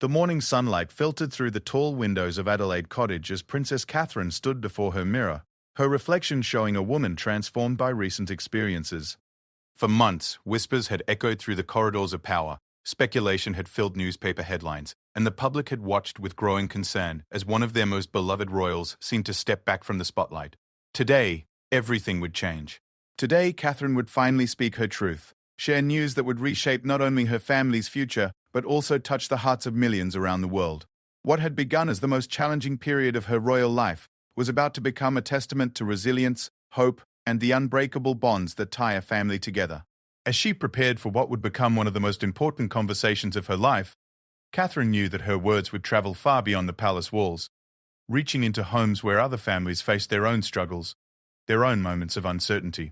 The morning sunlight filtered through the tall windows of Adelaide Cottage as Princess Catherine stood before her mirror, her reflection showing a woman transformed by recent experiences. For months, whispers had echoed through the corridors of power, speculation had filled newspaper headlines, and the public had watched with growing concern as one of their most beloved royals seemed to step back from the spotlight. Today, everything would change. Today, Catherine would finally speak her truth, share news that would reshape not only her family's future, but also touch the hearts of millions around the world. What had begun as the most challenging period of her royal life was about to become a testament to resilience, hope, and the unbreakable bonds that tie a family together. As she prepared for what would become one of the most important conversations of her life, Catherine knew that her words would travel far beyond the palace walls, reaching into homes where other families faced their own struggles, their own moments of uncertainty.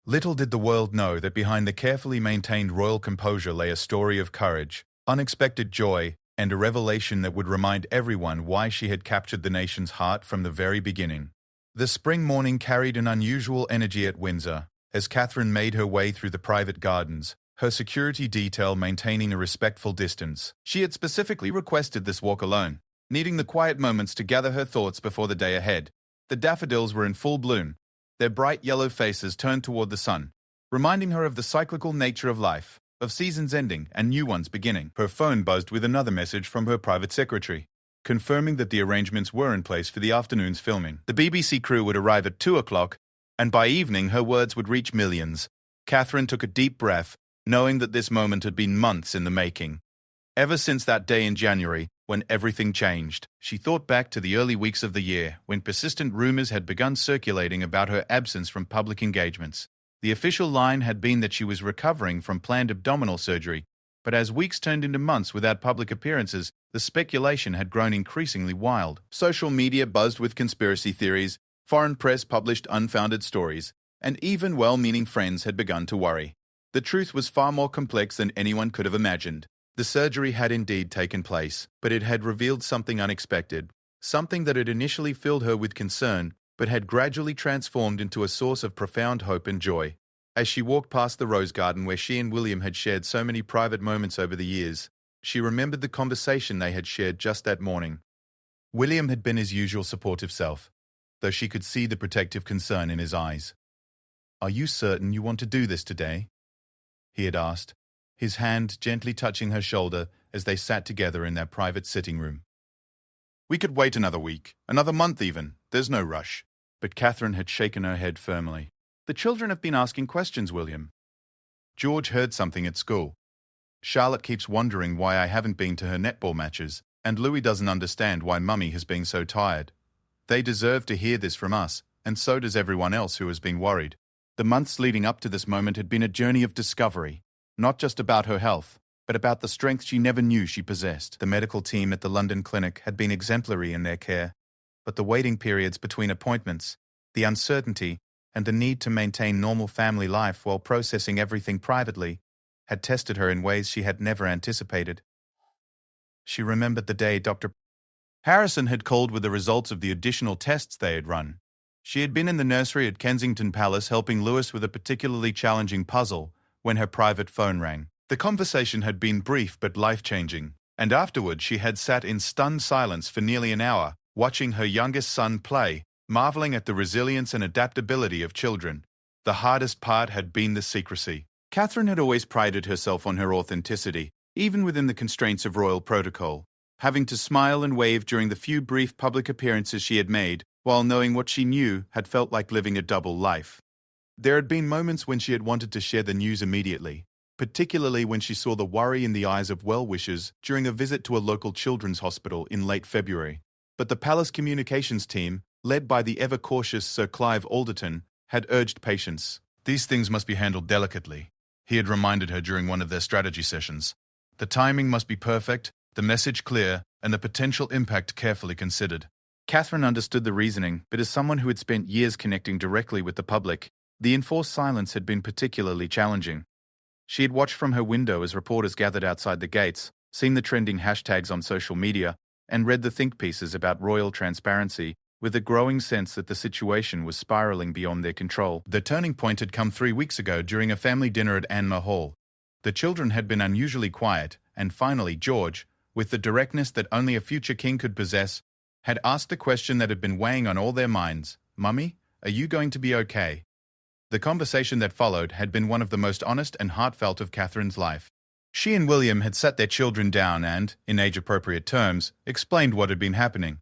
Little did the world know that behind the carefully maintained royal composure lay a story of courage, unexpected joy, and a revelation that would remind everyone why she had captured the nation's heart from the very beginning. The spring morning carried an unusual energy at Windsor, as Catherine made her way through the private gardens, her security detail maintaining a respectful distance. She had specifically requested this walk alone, needing the quiet moments to gather her thoughts before the day ahead. The daffodils were in full bloom, their bright yellow faces turned toward the sun, reminding her of the cyclical nature of life, of seasons ending and new ones beginning. Her phone buzzed with another message from her private secretary, confirming that the arrangements were in place for the afternoon's filming. The BBC crew would arrive at 2 o'clock, and by evening her words would reach millions. Catherine took a deep breath, knowing that this moment had been months in the making. Ever since that day in January, when everything changed, she thought back to the early weeks of the year, when persistent rumors had begun circulating about her absence from public engagements. The official line had been that she was recovering from planned abdominal surgery, but as weeks turned into months without public appearances, the speculation had grown increasingly wild. Social media buzzed with conspiracy theories, foreign press published unfounded stories, and even well-meaning friends had begun to worry. The truth was far more complex than anyone could have imagined. The surgery had indeed taken place, but it had revealed something unexpected, something that had initially filled her with concern, but had gradually transformed into a source of profound hope and joy. As she walked past the rose garden where she and William had shared so many private moments over the years, she remembered the conversation they had shared just that morning. William had been his usual supportive self, though she could see the protective concern in his eyes. "Are you certain you want to do this today?" he had asked, his hand gently touching her shoulder as they sat together in their private sitting room. "We could wait another week, another month even. There's no rush." But Catherine had shaken her head firmly. "The children have been asking questions, William. George heard something at school. Charlotte keeps wondering why I haven't been to her netball matches, and Louis doesn't understand why Mummy has been so tired. They deserve to hear this from us, and so does everyone else who has been worried." The months leading up to this moment had been a journey of discovery, not just about her health, but about the strength she never knew she possessed. The medical team at the London clinic had been exemplary in their care, but the waiting periods between appointments, the uncertainty, and the need to maintain normal family life while processing everything privately had tested her in ways she had never anticipated. She remembered the day Dr. Harrison had called with the results of the additional tests they had run. She had been in the nursery at Kensington Palace helping Louis with a particularly challenging puzzle when her private phone rang. The conversation had been brief but life-changing, and afterward she had sat in stunned silence for nearly an hour, watching her youngest son play, marveling at the resilience and adaptability of children. The hardest part had been the secrecy. Catherine had always prided herself on her authenticity, even within the constraints of royal protocol, having to smile and wave during the few brief public appearances she had made, while knowing what she knew had felt like living a double life. There had been moments when she had wanted to share the news immediately, particularly when she saw the worry in the eyes of well-wishers during a visit to a local children's hospital in late February. But the palace communications team, led by the ever-cautious Sir Clive Alderton, had urged patience. "These things must be handled delicately," he had reminded her during one of their strategy sessions. "The timing must be perfect, the message clear, and the potential impact carefully considered." Catherine understood the reasoning, but as someone who had spent years connecting directly with the public, the enforced silence had been particularly challenging. She had watched from her window as reporters gathered outside the gates, seen the trending hashtags on social media, and read the think pieces about royal transparency, with a growing sense that the situation was spiraling beyond their control. The turning point had come 3 weeks ago during a family dinner at Anmer Hall. The children had been unusually quiet, and finally George, with the directness that only a future king could possess, had asked the question that had been weighing on all their minds, "Mummy, are you going to be okay?" The conversation that followed had been one of the most honest and heartfelt of Catherine's life. She and William had sat their children down and, in age-appropriate terms, explained what had been happening.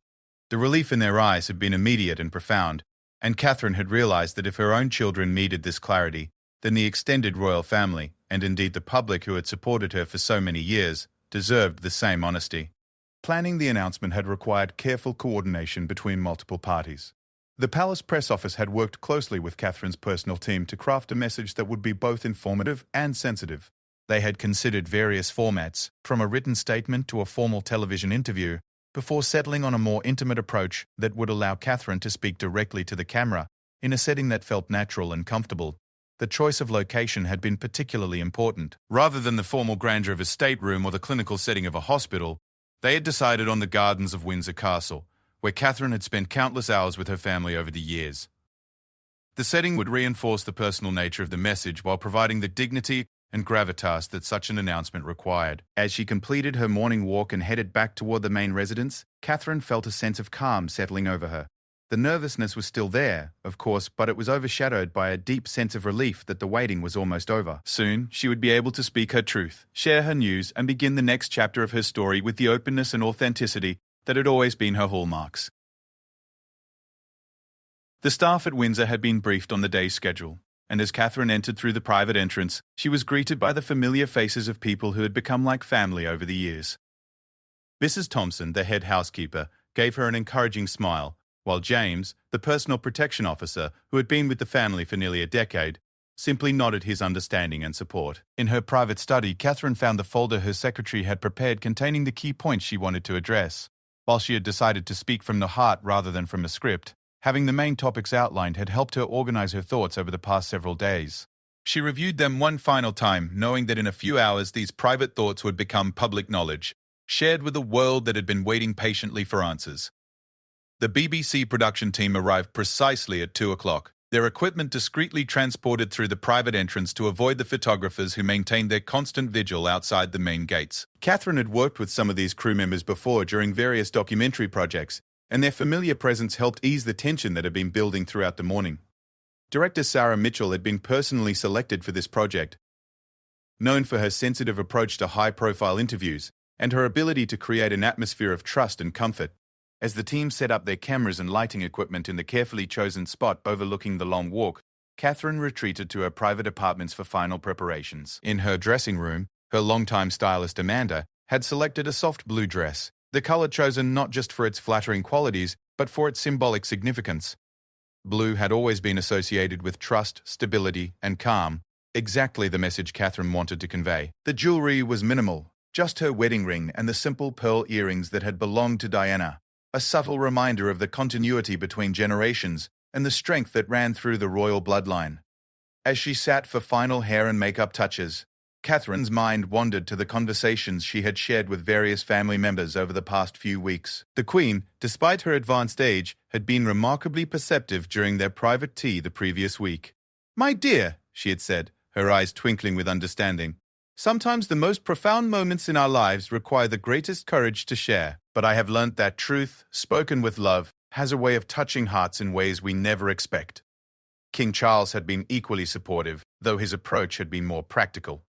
The relief in their eyes had been immediate and profound, and Catherine had realized that if her own children needed this clarity, then the extended royal family, and indeed the public who had supported her for so many years, deserved the same honesty. Planning the announcement had required careful coordination between multiple parties. The palace press office had worked closely with Catherine's personal team to craft a message that would be both informative and sensitive. They had considered various formats, from a written statement to a formal television interview, before settling on a more intimate approach that would allow Catherine to speak directly to the camera in a setting that felt natural and comfortable. The choice of location had been particularly important. Rather than the formal grandeur of a stateroom or the clinical setting of a hospital, they had decided on the gardens of Windsor Castle, where Catherine had spent countless hours with her family over the years. The setting would reinforce the personal nature of the message while providing the dignity and gravitas that such an announcement required. As she completed her morning walk and headed back toward the main residence, Catherine felt a sense of calm settling over her. The nervousness was still there, of course, but it was overshadowed by a deep sense of relief that the waiting was almost over. Soon, she would be able to speak her truth, share her news, and begin the next chapter of her story with the openness and authenticity that had always been her hallmarks. The staff at Windsor had been briefed on the day's schedule, and as Catherine entered through the private entrance, she was greeted by the familiar faces of people who had become like family over the years. Mrs. Thompson, the head housekeeper, gave her an encouraging smile, while James, the personal protection officer who had been with the family for nearly a decade, simply nodded his understanding and support. In her private study, Catherine found the folder her secretary had prepared containing the key points she wanted to address. While she had decided to speak from the heart rather than from a script, having the main topics outlined had helped her organize her thoughts over the past several days. She reviewed them one final time, knowing that in a few hours these private thoughts would become public knowledge, shared with a world that had been waiting patiently for answers. The BBC production team arrived precisely at 2 o'clock, their equipment discreetly transported through the private entrance to avoid the photographers who maintained their constant vigil outside the main gates. Catherine had worked with some of these crew members before during various documentary projects, and their familiar presence helped ease the tension that had been building throughout the morning. Director Sarah Mitchell had been personally selected for this project. Known for her sensitive approach to high-profile interviews and her ability to create an atmosphere of trust and comfort, as the team set up their cameras and lighting equipment in the carefully chosen spot overlooking the long walk, Catherine retreated to her private apartments for final preparations. In her dressing room, her longtime stylist Amanda had selected a soft blue dress, the color chosen not just for its flattering qualities, but for its symbolic significance. Blue had always been associated with trust, stability, and calm, exactly the message Catherine wanted to convey. The jewelry was minimal, just her wedding ring and the simple pearl earrings that had belonged to Diana, a subtle reminder of the continuity between generations and the strength that ran through the royal bloodline. As she sat for final hair and makeup touches, Catherine's mind wandered to the conversations she had shared with various family members over the past few weeks. The Queen, despite her advanced age, had been remarkably perceptive during their private tea the previous week. "My dear," she had said, her eyes twinkling with understanding, "sometimes the most profound moments in our lives require the greatest courage to share, but I have learnt that truth, spoken with love, has a way of touching hearts in ways we never expect." King Charles had been equally supportive, though his approach had been more practical.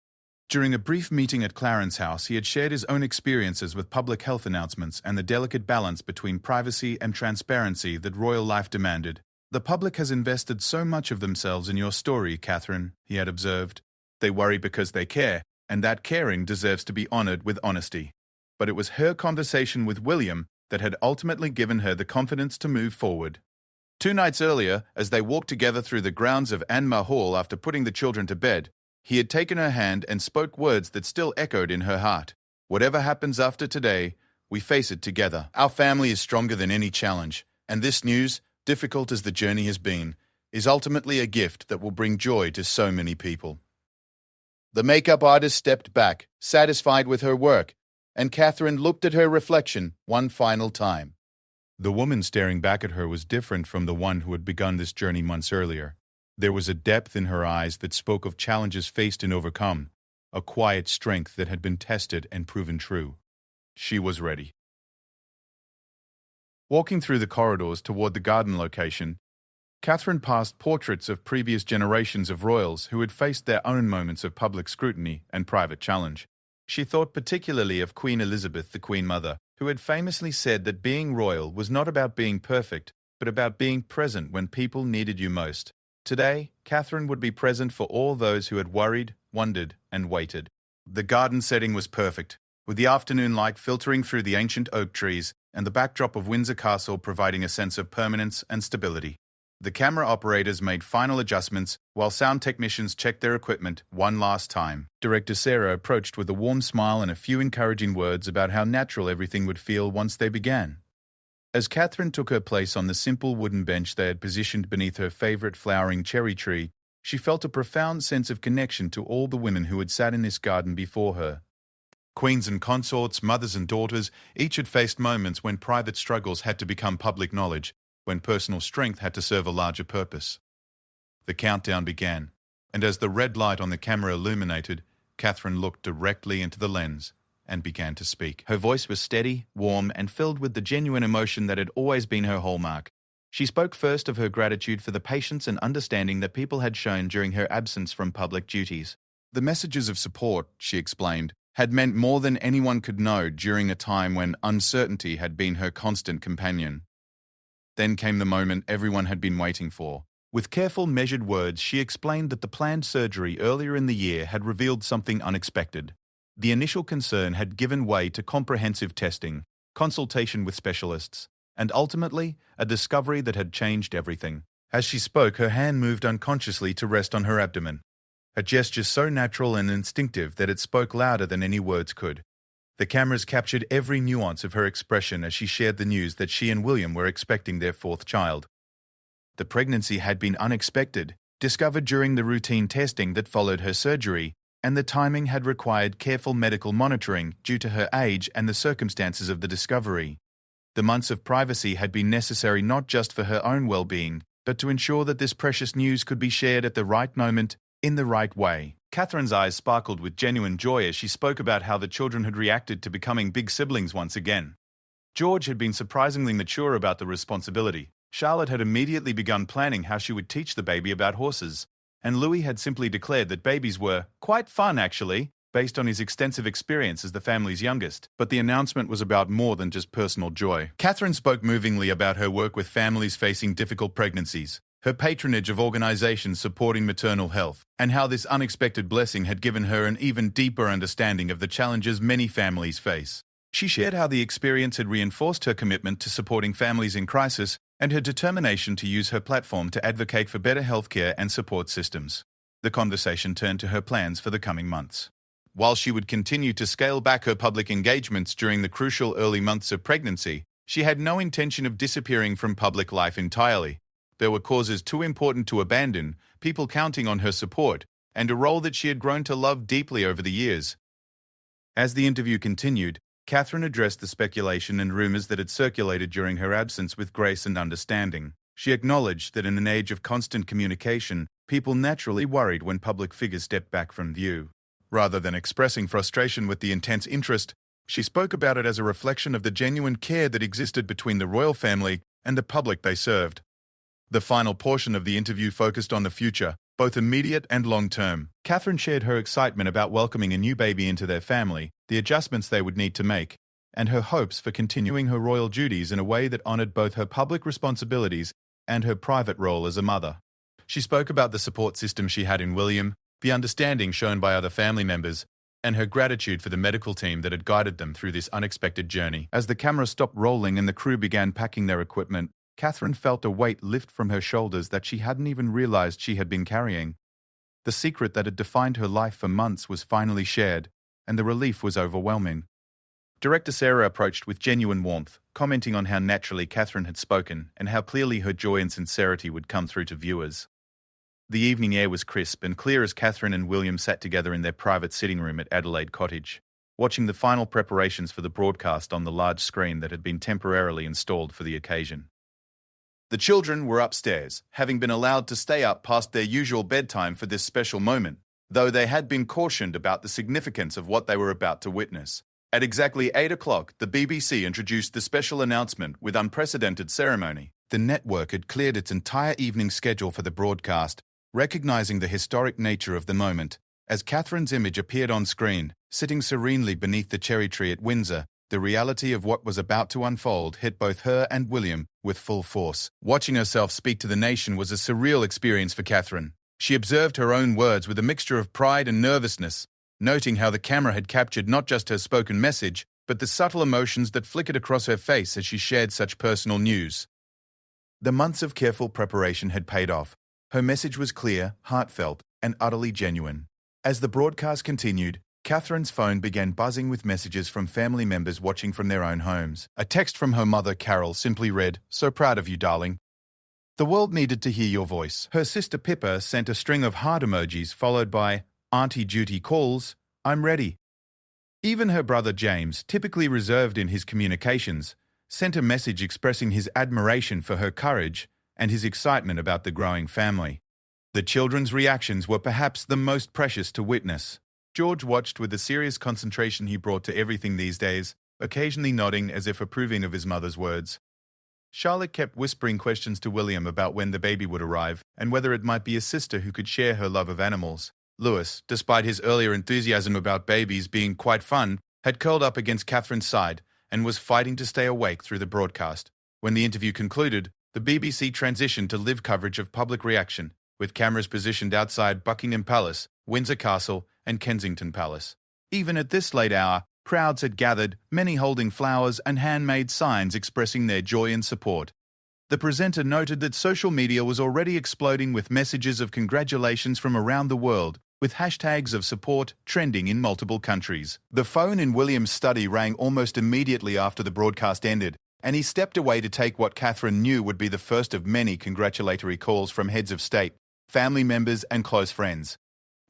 During a brief meeting at Clarence House, he had shared his own experiences with public health announcements and the delicate balance between privacy and transparency that royal life demanded. "The public has invested so much of themselves in your story, Catherine," he had observed. "They worry because they care, and that caring deserves to be honored with honesty." But it was her conversation with William that had ultimately given her the confidence to move forward. 2 nights earlier, as they walked together through the grounds of Anmar Hall after putting the children to bed, he had taken her hand and spoke words that still echoed in her heart. "Whatever happens after today, we face it together. Our family is stronger than any challenge, and this news, difficult as the journey has been, is ultimately a gift that will bring joy to so many people." The makeup artist stepped back, satisfied with her work, and Catherine looked at her reflection one final time. The woman staring back at her was different from the one who had begun this journey months earlier. There was a depth in her eyes that spoke of challenges faced and overcome, a quiet strength that had been tested and proven true. She was ready. Walking through the corridors toward the garden location, Catherine passed portraits of previous generations of royals who had faced their own moments of public scrutiny and private challenge. She thought particularly of Queen Elizabeth, the Queen Mother, who had famously said that being royal was not about being perfect, but about being present when people needed you most. Today, Catherine would be present for all those who had worried, wondered, and waited. The garden setting was perfect, with the afternoon light filtering through the ancient oak trees and the backdrop of Windsor Castle providing a sense of permanence and stability. The camera operators made final adjustments while sound technicians checked their equipment one last time. Director Sarah approached with a warm smile and a few encouraging words about how natural everything would feel once they began. As Catherine took her place on the simple wooden bench they had positioned beneath her favorite flowering cherry tree, she felt a profound sense of connection to all the women who had sat in this garden before her. Queens and consorts, mothers and daughters, each had faced moments when private struggles had to become public knowledge, when personal strength had to serve a larger purpose. The countdown began, and as the red light on the camera illuminated, Catherine looked directly into the lens and began to speak. Her voice was steady, warm, and filled with the genuine emotion that had always been her hallmark. She spoke first of her gratitude for the patience and understanding that people had shown during her absence from public duties. The messages of support, she explained, had meant more than anyone could know during a time when uncertainty had been her constant companion. Then came the moment everyone had been waiting for. With careful, measured words, she explained that the planned surgery earlier in the year had revealed something unexpected. The initial concern had given way to comprehensive testing, consultation with specialists, and ultimately, a discovery that had changed everything. As she spoke, her hand moved unconsciously to rest on her abdomen, a gesture so natural and instinctive that it spoke louder than any words could. The cameras captured every nuance of her expression as she shared the news that she and William were expecting their fourth child. The pregnancy had been unexpected, discovered during the routine testing that followed her surgery, and the timing had required careful medical monitoring due to her age and the circumstances of the discovery. The months of privacy had been necessary not just for her own well-being, but to ensure that this precious news could be shared at the right moment, in the right way. Catherine's eyes sparkled with genuine joy as she spoke about how the children had reacted to becoming big siblings once again. George had been surprisingly mature about the responsibility. Charlotte had immediately begun planning how she would teach the baby about horses, and Louis had simply declared that babies were quite fun, actually, based on his extensive experience as the family's youngest. But the announcement was about more than just personal joy. Catherine spoke movingly about her work with families facing difficult pregnancies, her patronage of organizations supporting maternal health, and how this unexpected blessing had given her an even deeper understanding of the challenges many families face. She shared how the experience had reinforced her commitment to supporting families in crisis and her determination to use her platform to advocate for better healthcare and support systems. The conversation turned to her plans for the coming months. While she would continue to scale back her public engagements during the crucial early months of pregnancy, she had no intention of disappearing from public life entirely. There were causes too important to abandon, people counting on her support, and a role that she had grown to love deeply over the years. As the interview continued, Catherine addressed the speculation and rumors that had circulated during her absence with grace and understanding. She acknowledged that in an age of constant communication, people naturally worried when public figures stepped back from view. Rather than expressing frustration with the intense interest, she spoke about it as a reflection of the genuine care that existed between the royal family and the public they served. The final portion of the interview focused on the future, both immediate and long-term. Catherine shared her excitement about welcoming a new baby into their family, the adjustments they would need to make, and her hopes for continuing her royal duties in a way that honored both her public responsibilities and her private role as a mother. She spoke about the support system she had in William, the understanding shown by other family members, and her gratitude for the medical team that had guided them through this unexpected journey. As the camera stopped rolling and the crew began packing their equipment, Catherine felt a weight lift from her shoulders that she hadn't even realized she had been carrying. The secret that had defined her life for months was finally shared, and the relief was overwhelming. Director Sarah approached with genuine warmth, commenting on how naturally Catherine had spoken and how clearly her joy and sincerity would come through to viewers. The evening air was crisp and clear as Catherine and William sat together in their private sitting room at Adelaide Cottage, watching the final preparations for the broadcast on the large screen that had been temporarily installed for the occasion. The children were upstairs, having been allowed to stay up past their usual bedtime for this special moment, though they had been cautioned about the significance of what they were about to witness. At exactly 8 o'clock, the BBC introduced the special announcement with unprecedented ceremony. The network had cleared its entire evening schedule for the broadcast, recognizing the historic nature of the moment. As Catherine's image appeared on screen, sitting serenely beneath the cherry tree at Windsor, the reality of what was about to unfold hit both her and William with full force. Watching herself speak to the nation was a surreal experience for Catherine. She observed her own words with a mixture of pride and nervousness, noting how the camera had captured not just her spoken message, but the subtle emotions that flickered across her face as she shared such personal news. The months of careful preparation had paid off. Her message was clear, heartfelt, and utterly genuine. As the broadcast continued, Catherine's phone began buzzing with messages from family members watching from their own homes. A text from her mother, Carol, simply read, "So proud of you, darling. The world needed to hear your voice." Her sister Pippa sent a string of heart emojis followed by, "Auntie Duty calls, I'm ready." Even her brother James, typically reserved in his communications, sent a message expressing his admiration for her courage and his excitement about the growing family. The children's reactions were perhaps the most precious to witness. George watched with the serious concentration he brought to everything these days, occasionally nodding as if approving of his mother's words. Charlotte kept whispering questions to William about when the baby would arrive and whether it might be a sister who could share her love of animals. Lewis, despite his earlier enthusiasm about babies being quite fun, had curled up against Catherine's side and was fighting to stay awake through the broadcast. When the interview concluded, the BBC transitioned to live coverage of public reaction, with cameras positioned outside Buckingham Palace, Windsor Castle, and Kensington Palace. Even at this late hour, crowds had gathered, many holding flowers and handmade signs expressing their joy and support. The presenter noted that social media was already exploding with messages of congratulations from around the world, with hashtags of support trending in multiple countries. The phone in William's study rang almost immediately after the broadcast ended, and he stepped away to take what Catherine knew would be the first of many congratulatory calls from heads of state, family members, and close friends.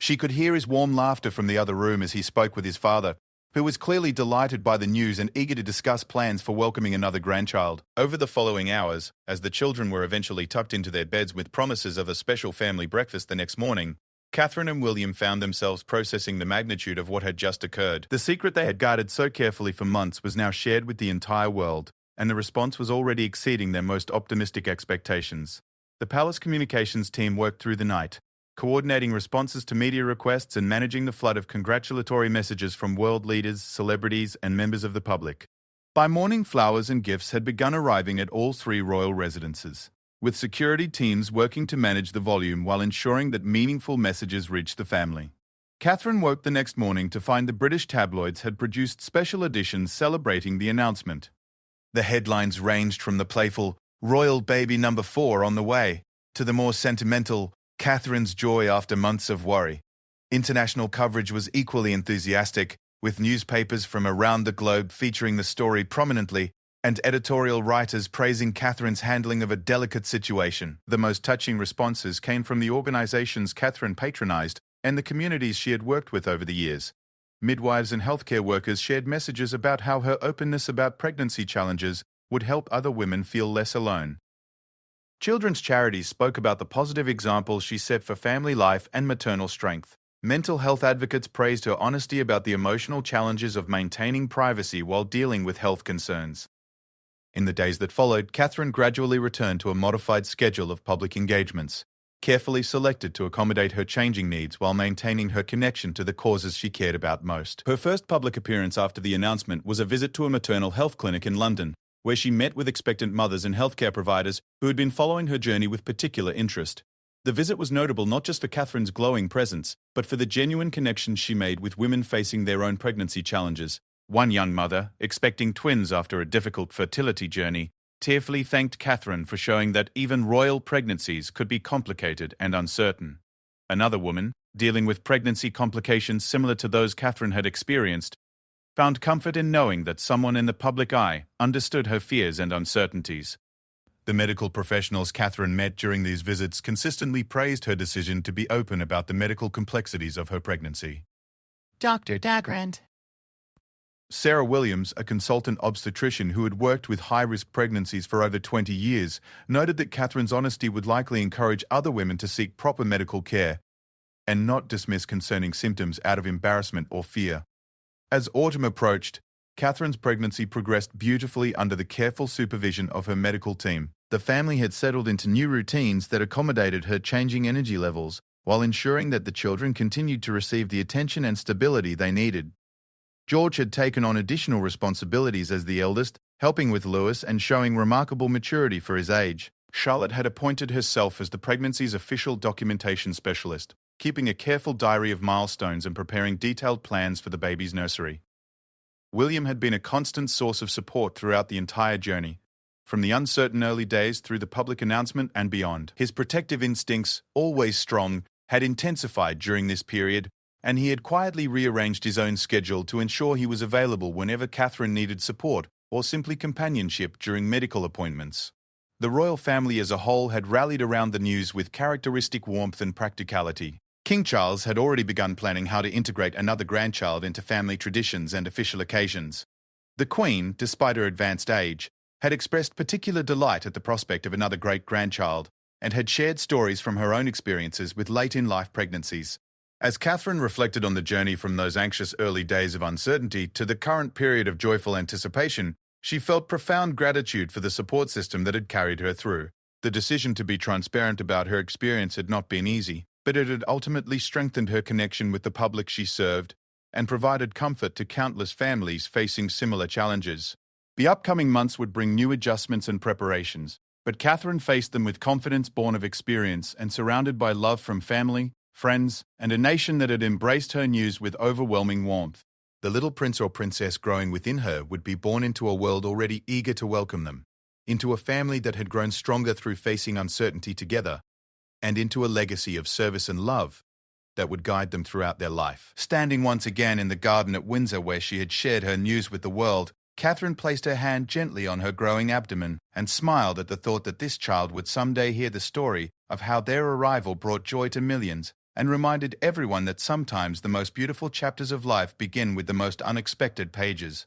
She could hear his warm laughter from the other room as he spoke with his father, who was clearly delighted by the news and eager to discuss plans for welcoming another grandchild. Over the following hours, as the children were eventually tucked into their beds with promises of a special family breakfast the next morning, Catherine and William found themselves processing the magnitude of what had just occurred. The secret they had guarded so carefully for months was now shared with the entire world, and the response was already exceeding their most optimistic expectations. The Palace communications team worked through the night, coordinating responses to media requests and managing the flood of congratulatory messages from world leaders, celebrities, and members of the public. By morning, flowers and gifts had begun arriving at all three royal residences, with security teams working to manage the volume while ensuring that meaningful messages reached the family. Catherine woke the next morning to find the British tabloids had produced special editions celebrating the announcement. The headlines ranged from the playful, "Royal Baby Number 4 on the way," to the more sentimental, "Catherine's joy after months of worry." International coverage was equally enthusiastic, with newspapers from around the globe featuring the story prominently and editorial writers praising Catherine's handling of a delicate situation. The most touching responses came from the organizations Catherine patronized and the communities she had worked with over the years. Midwives and healthcare workers shared messages about how her openness about pregnancy challenges would help other women feel less alone. Children's charities spoke about the positive examples she set for family life and maternal strength. Mental health advocates praised her honesty about the emotional challenges of maintaining privacy while dealing with health concerns. In the days that followed, Catherine gradually returned to a modified schedule of public engagements, carefully selected to accommodate her changing needs while maintaining her connection to the causes she cared about most. Her first public appearance after the announcement was a visit to a maternal health clinic in London, where she met with expectant mothers and healthcare providers who had been following her journey with particular interest. The visit was notable not just for Catherine's glowing presence, but for the genuine connections she made with women facing their own pregnancy challenges. One young mother, expecting twins after a difficult fertility journey, tearfully thanked Catherine for showing that even royal pregnancies could be complicated and uncertain. Another woman, dealing with pregnancy complications similar to those Catherine had experienced, found comfort in knowing that someone in the public eye understood her fears and uncertainties. The medical professionals Catherine met during these visits consistently praised her decision to be open about the medical complexities of her pregnancy. Dr. Dagrand. Sarah Williams, a consultant obstetrician who had worked with high-risk pregnancies for over 20 years, noted that Catherine's honesty would likely encourage other women to seek proper medical care and not dismiss concerning symptoms out of embarrassment or fear. As autumn approached, Catherine's pregnancy progressed beautifully under the careful supervision of her medical team. The family had settled into new routines that accommodated her changing energy levels, while ensuring that the children continued to receive the attention and stability they needed. George had taken on additional responsibilities as the eldest, helping with Lewis and showing remarkable maturity for his age. Charlotte had appointed herself as the pregnancy's official documentation specialist, keeping a careful diary of milestones and preparing detailed plans for the baby's nursery. William had been a constant source of support throughout the entire journey, from the uncertain early days through the public announcement and beyond. His protective instincts, always strong, had intensified during this period, and he had quietly rearranged his own schedule to ensure he was available whenever Catherine needed support or simply companionship during medical appointments. The royal family as a whole had rallied around the news with characteristic warmth and practicality. King Charles had already begun planning how to integrate another grandchild into family traditions and official occasions. The Queen, despite her advanced age, had expressed particular delight at the prospect of another great-grandchild and had shared stories from her own experiences with late-in-life pregnancies. As Catherine reflected on the journey from those anxious early days of uncertainty to the current period of joyful anticipation, she felt profound gratitude for the support system that had carried her through. The decision to be transparent about her experience had not been easy, but it had ultimately strengthened her connection with the public she served and provided comfort to countless families facing similar challenges. The upcoming months would bring new adjustments and preparations, but Catherine faced them with confidence born of experience and surrounded by love from family, friends, and a nation that had embraced her news with overwhelming warmth. The little prince or princess growing within her would be born into a world already eager to welcome them, into a family that had grown stronger through facing uncertainty together, and into a legacy of service and love that would guide them throughout their life. Standing once again in the garden at Windsor where she had shared her news with the world, Catherine placed her hand gently on her growing abdomen and smiled at the thought that this child would someday hear the story of how their arrival brought joy to millions and reminded everyone that sometimes the most beautiful chapters of life begin with the most unexpected pages.